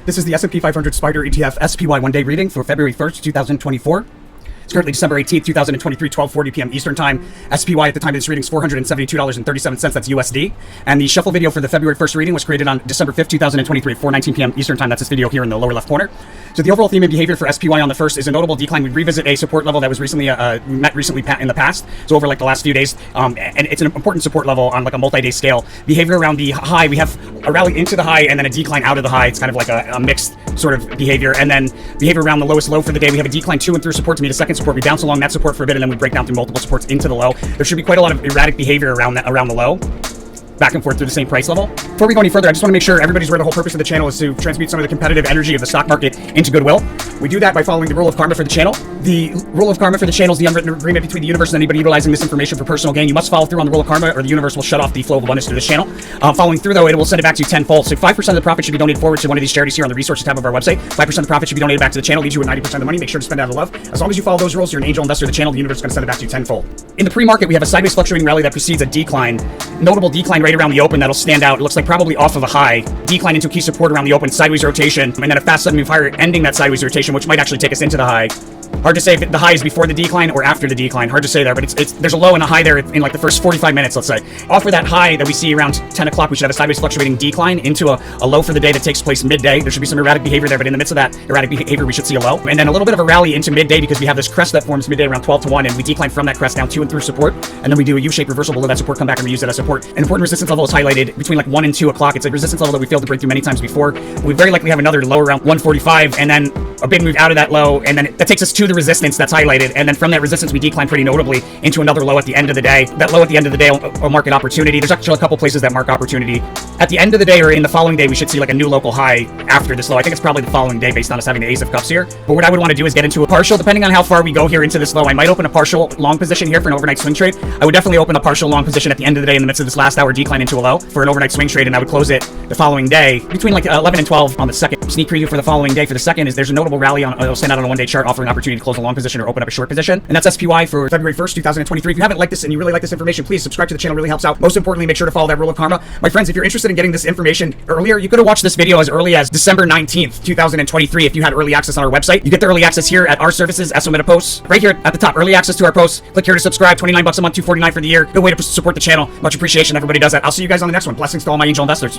This is the S&P 500 Spider ETF SPY one-day reading for February 1st, 2024. It's currently December 18th, 2023, 12:40 p.m. Eastern Time. SPY at the time of this reading is $472.37. That's USD. And the shuffle video for the February 1st reading was created on December 5th, 2023, 4:19 p.m. Eastern Time. That's this video here in the lower left corner. So the overall theme and behavior for SPY on the first is a notable decline. We revisit a support level that was recently met recently in the past. So over like the last few days, and it's an important support level on like a multi-day scale. Behavior around the high, we have a rally into the high and then a decline out of the high. It's kind of like a mixed sort of behavior. And then behavior around the lowest low for the day. We have a decline to and through support to meet a second support. We bounce along that support for a bit and then we break down through multiple supports into the low. There should be quite a lot of erratic behavior around the low, back and forth through the same price level. Before we go any further, I just want to make sure everybody's aware the whole purpose of the channel is to transmute some of the competitive energy of the stock market into goodwill. We do that by following the rule of karma for the channel. The rule of karma for the channel is the unwritten agreement between the universe and anybody utilizing this information for personal gain. You must follow through on the rule of karma or the universe will shut off the flow of abundance to this channel. Following through though, it will send it back to you tenfold. So 5% of the profit should be donated forward to one of these charities here on the resources tab of our website. 5% of the profit should be donated back to the channel, leaves you with 90% of the money. Make sure to spend it out of love. As long as you follow those rules, you're an angel investor of the channel, the universe is going to send it back to you tenfold. In the pre-market, we have a sideways fluctuating rally that precedes a decline. Notable decline right around the open that'll stand out. It looks like probably off of a high. Decline into key support around the open, sideways rotation, and then a fast sudden move higher, ending that sideways rotation, which might actually take us into the high. Hard to say if the high is before the decline or after the decline. Hard to say there, but there's a low and a high there in like the first 45 minutes, let's say. Off of that high that we see around 10 o'clock, we should have a sideways fluctuating decline into a low for the day that takes place midday. There should be some erratic behavior there, but in the midst of that erratic behavior, we should see a low. And then a little bit of a rally into midday because we have this crest that forms midday around 12 to 1, and we decline from that crest down to and through support. And then we do a U-shaped reversal below that support, come back and reuse that as support. An important resistance level is highlighted between like 1 and 2 o'clock. It's a resistance level that we failed to break through many times before. We very likely have another low around 145, and then a big move out of that low, and then that takes us to the resistance that's highlighted, and then from that resistance we decline pretty notably into another low at the end of the day. That low at the end of the day will mark an opportunity. There's actually a couple places that mark opportunity. At the end of the day or in the following day, we should see like a new local high after this low. I think it's probably the following day based on us having the Ace of Cups here. But what I would want to do is get into a partial, depending on how far we go here into this low. I might open a partial long position here for an overnight swing trade. I would definitely open a partial long position at the end of the day in the midst of this last hour decline into a low for an overnight swing trade, and I would close it the following day between like 11 and 12 on the second. Sneak preview for the following day for the second is there's a notable rally on it'll stand out on a one-day chart offering opportunity to close a long position or open up a short position, and that's SPY for February 1st, 2023. If you haven't liked this and you really like this information, please subscribe to the channel. Really helps out. Most importantly, make sure to follow that rule of karma. My friends, if you're interested in getting this information earlier, you could have watched this video as early as December 19th, 2023 if you had early access on our website. You get the early access here at our services, SO posts, right here at the top. Early access to our posts. Click here to subscribe. $29 a month, $249 for the year. Good way to support the channel. Much appreciation. Everybody does that. I'll see you guys on the next one. Blessings to all my angel investors.